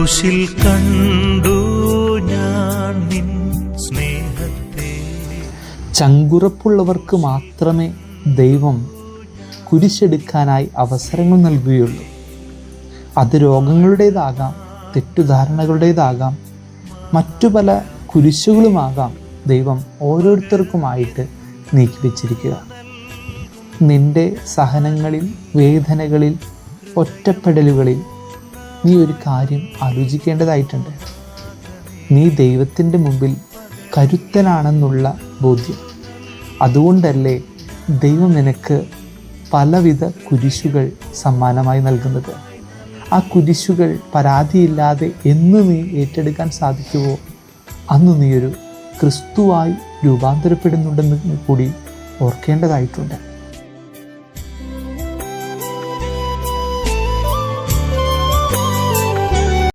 ക്രൂശിൽ കണ്ടു ഞാൻ നിൻ സ്നേഹത്തെ. ചങ്കുറപ്പുള്ളവർക്ക് മാത്രമേ ദൈവം കുരിശെടുക്കാനായി അവസരങ്ങൾ നൽകുകയുള്ളൂ. അത് രോഗങ്ങളുടേതാകാം, തെറ്റുധാരണകളുടേതാകാം, മറ്റു പല കുരിശുകളുമാകാം ദൈവം ഓരോരുത്തർക്കുമായിട്ട് നീക്കിവെച്ചിരിക്കുക. നിന്റെ സഹനങ്ങളിൽ, വേദനകളിൽ, ഒറ്റപ്പെടലുകളിൽ നീ ഒരു കാര്യം ആലോചിക്കേണ്ടതായിട്ടുണ്ട്. നീ ദൈവത്തിൻ്റെ മുമ്പിൽ കരുത്തനാണെന്നുള്ള ബോധ്യം. അതുകൊണ്ടല്ലേ ദൈവം നിനക്ക് പലവിധ കുരിശുകൾ സമ്മാനമായി നൽകുന്നത്. ആ കുരിശുകൾ പരാതിയില്ലാതെ എന്ന് നീ ഏറ്റെടുക്കാൻ സാധിക്കുമോ അന്ന് നീ ഒരു ക്രിസ്തുവായി രൂപാന്തരപ്പെടുന്നുണ്ടെന്ന് കൂടി ഓർക്കേണ്ടതായിട്ടുണ്ട്.